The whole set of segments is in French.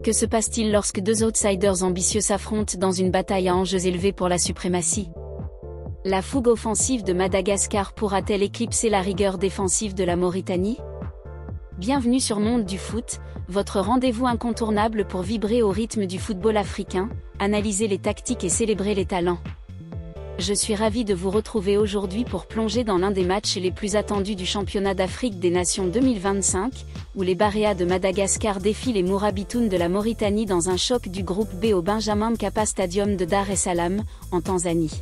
Que se passe-t-il lorsque deux outsiders ambitieux s'affrontent dans une bataille à enjeux élevés pour la suprématie? La fougue offensive de Madagascar pourra-t-elle éclipser la rigueur défensive de la Mauritanie? Bienvenue sur Monde du Foot, votre rendez-vous incontournable pour vibrer au rythme du football africain, analyser les tactiques et célébrer les talents. Je suis ravi de vous retrouver aujourd'hui pour plonger dans l'un des matchs les plus attendus du championnat d'Afrique des Nations 2025, où les Baréas de Madagascar défient les Mourabitounes de la Mauritanie dans un choc du groupe B au Benjamin Mkapa Stadium de Dar es Salaam, en Tanzanie.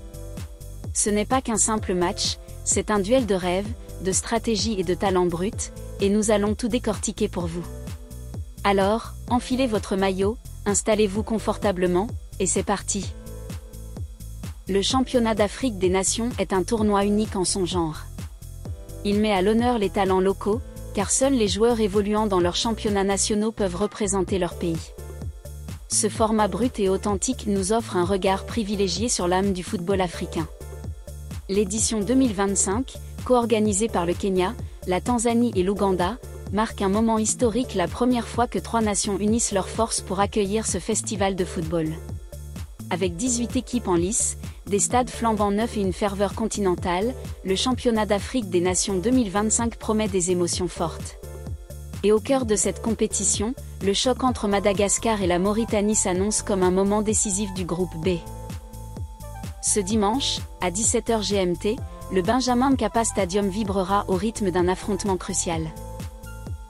Ce n'est pas qu'un simple match, c'est un duel de rêve, de stratégie et de talent brut, et nous allons tout décortiquer pour vous. Alors, enfilez votre maillot, installez-vous confortablement, et c'est parti. Le championnat d'Afrique des Nations est un tournoi unique en son genre. Il met à l'honneur les talents locaux, car seuls les joueurs évoluant dans leurs championnats nationaux peuvent représenter leur pays. Ce format brut et authentique nous offre un regard privilégié sur l'âme du football africain. L'édition 2025, co-organisée par le Kenya, la Tanzanie et l'Ouganda, marque un moment historique, la première fois que trois nations unissent leurs forces pour accueillir ce festival de football. Avec 18 équipes en lice, des stades flambant neufs et une ferveur continentale, le championnat d'Afrique des Nations 2025 promet des émotions fortes. Et au cœur de cette compétition, le choc entre Madagascar et la Mauritanie s'annonce comme un moment décisif du groupe B. Ce dimanche, à 17h GMT, le Benjamin Mkapa Stadium vibrera au rythme d'un affrontement crucial.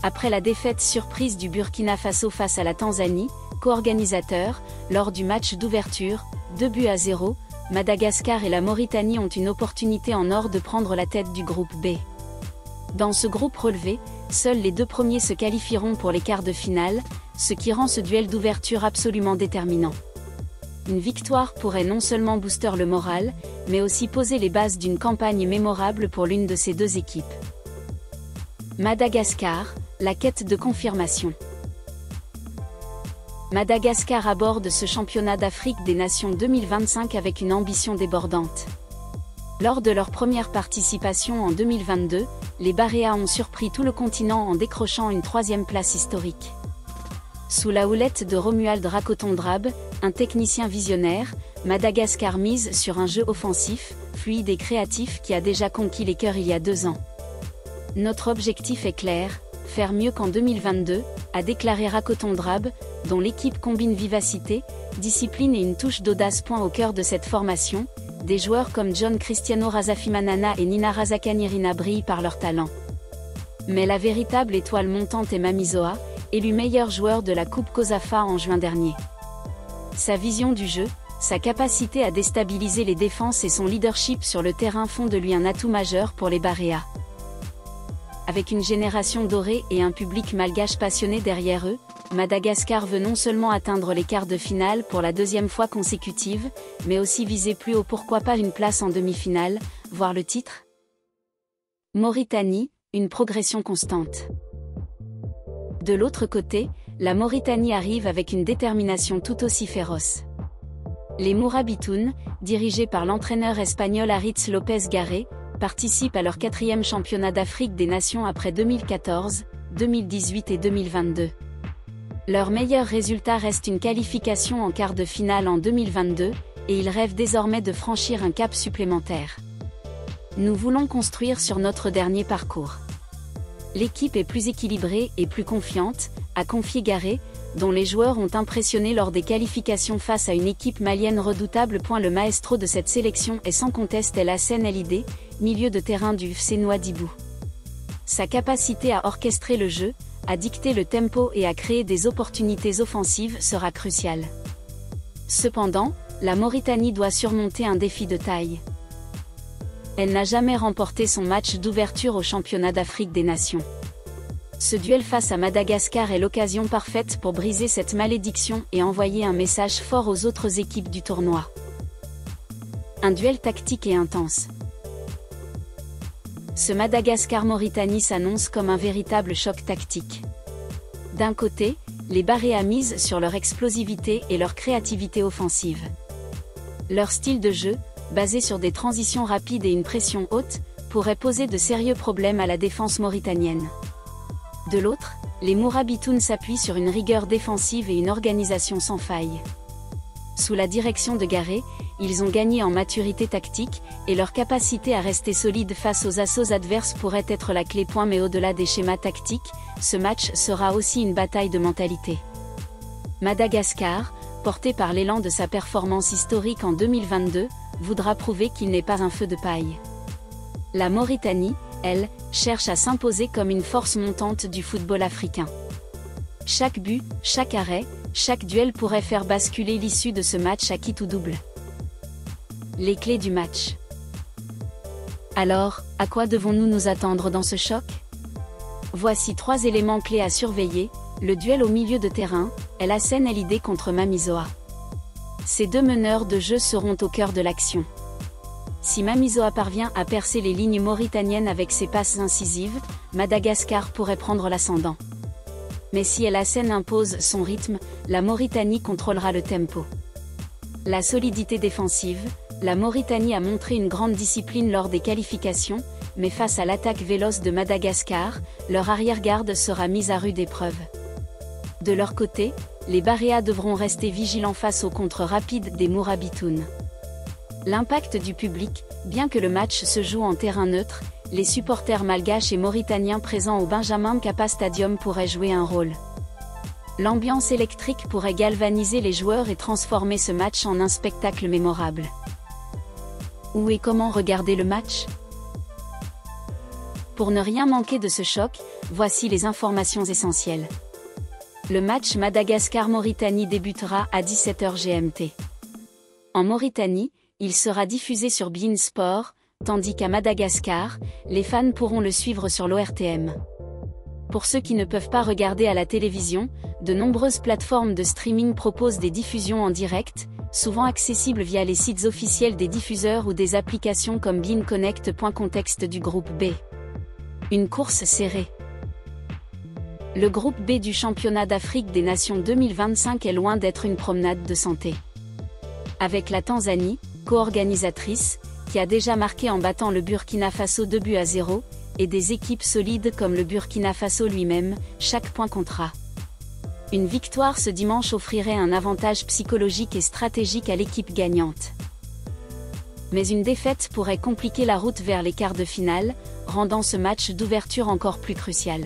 Après la défaite surprise du Burkina Faso face à la Tanzanie, co-organisateur, lors du match d'ouverture, 2-0, Madagascar et la Mauritanie ont une opportunité en or de prendre la tête du groupe B. Dans ce groupe relevé, seuls les deux premiers se qualifieront pour les quarts de finale, ce qui rend ce duel d'ouverture absolument déterminant. Une victoire pourrait non seulement booster le moral, mais aussi poser les bases d'une campagne mémorable pour l'une de ces deux équipes. Madagascar, la quête de confirmation. Madagascar aborde ce championnat d'Afrique des Nations 2025 avec une ambition débordante. Lors de leur première participation en 2022, les Baréas ont surpris tout le continent en décrochant une troisième place historique. Sous la houlette de Romuald Rakotondrab, un technicien visionnaire, Madagascar mise sur un jeu offensif, fluide et créatif qui a déjà conquis les cœurs il y a 2 ans. Notre objectif est clair, faire mieux qu'en 2022, a déclaré Rakotondrab, dont l'équipe combine vivacité, discipline et une touche d'audace. Au cœur de cette formation, des joueurs comme John Cristiano Razafimanana et Nina Razakanyirina brillent par leur talent. Mais la véritable étoile montante est Mamizoa, élu meilleur joueur de la Coupe COSAFA en juin dernier. Sa vision du jeu, sa capacité à déstabiliser les défenses et son leadership sur le terrain font de lui un atout majeur pour les Baréas. Avec une génération dorée et un public malgache passionné derrière eux, Madagascar veut non seulement atteindre les quarts de finale pour la 2e fois consécutive, mais aussi viser plus haut, pourquoi pas une place en demi-finale, voire le titre. Mauritanie, une progression constante. De l'autre côté, la Mauritanie arrive avec une détermination tout aussi féroce. Les Mourabitounes, dirigés par l'entraîneur espagnol Aritz López Garré, participent à leur 4e championnat d'Afrique des Nations après 2014, 2018 et 2022. Leur meilleur résultat reste une qualification en quart de finale en 2022, et ils rêvent désormais de franchir un cap supplémentaire. Nous voulons construire sur notre dernier parcours. L'équipe est plus équilibrée et plus confiante, a confié Garré, dont les joueurs ont impressionné lors des qualifications face à une équipe malienne redoutable. Le maestro de cette sélection est sans conteste El Hassen El Idé, milieu de terrain du FC Nouadhibou. Sa capacité à orchestrer le jeu, à dicter le tempo et à créer des opportunités offensives sera cruciale. Cependant, la Mauritanie doit surmonter un défi de taille. Elle n'a jamais remporté son match d'ouverture au championnat d'Afrique des Nations. Ce duel face à Madagascar est l'occasion parfaite pour briser cette malédiction et envoyer un message fort aux autres équipes du tournoi. Un duel tactique et intense. Ce Madagascar-Mauritanie s'annonce comme un véritable choc tactique. D'un côté, les Baréas misent sur leur explosivité et leur créativité offensive. Leur style de jeu, basé sur des transitions rapides et une pression haute, pourrait poser de sérieux problèmes à la défense mauritanienne. De l'autre, Les Mourabitounes s'appuient sur une rigueur défensive et une organisation sans faille. Sous la direction de Garé, ils ont gagné en maturité tactique, et leur capacité à rester solide face aux assauts adverses pourrait être la clé. Mais au-delà des schémas tactiques, ce match sera aussi une bataille de mentalité. Madagascar, porté par l'élan de sa performance historique en 2022, voudra prouver qu'il n'est pas un feu de paille. La Mauritanie, elle, cherche à s'imposer comme une force montante du football africain. Chaque but, chaque arrêt, chaque duel pourrait faire basculer l'issue de ce match à quitte ou double. Les clés du match. Alors, à quoi devons-nous nous attendre dans ce choc? Voici 3 éléments clés à surveiller. Le duel au milieu de terrain, El Hassen LID contre Mamizoa. Ces 2 meneurs de jeu seront au cœur de l'action. Si Mamizoa parvient à percer les lignes mauritaniennes avec ses passes incisives, Madagascar pourrait prendre l'ascendant. Mais si El Hassen impose son rythme, la Mauritanie contrôlera le tempo. La solidité défensive, la Mauritanie a montré une grande discipline lors des qualifications, mais face à l'attaque véloce de Madagascar, leur arrière-garde sera mise à rude épreuve. De leur côté, les Baréas devront rester vigilants face au contre rapide des Mourabitounes. L'impact du public, bien que le match se joue en terrain neutre, les supporters malgaches et mauritaniens présents au Benjamin Mkapa Stadium pourraient jouer un rôle. L'ambiance électrique pourrait galvaniser les joueurs et transformer ce match en un spectacle mémorable. Où et comment regarder le match? Pour ne rien manquer de ce choc, voici les informations essentielles. Le match Madagascar-Mauritanie débutera à 17h GMT. En Mauritanie, il sera diffusé sur beIN Sport, tandis qu'à Madagascar, les fans pourront le suivre sur l'ORTM. Pour ceux qui ne peuvent pas regarder à la télévision, de nombreuses plateformes de streaming proposent des diffusions en direct, souvent accessibles via les sites officiels des diffuseurs ou des applications comme beIN Connect. Contexte du groupe B. Une course serrée. Le groupe B du Championnat d'Afrique des Nations 2025 est loin d'être une promenade de santé. Avec la Tanzanie, co-organisatrice, qui a déjà marqué en battant le Burkina Faso 2-0, et des équipes solides comme le Burkina Faso lui-même, chaque point comptera. Une victoire ce dimanche offrirait un avantage psychologique et stratégique à l'équipe gagnante. Mais une défaite pourrait compliquer la route vers les quarts de finale, rendant ce match d'ouverture encore plus crucial.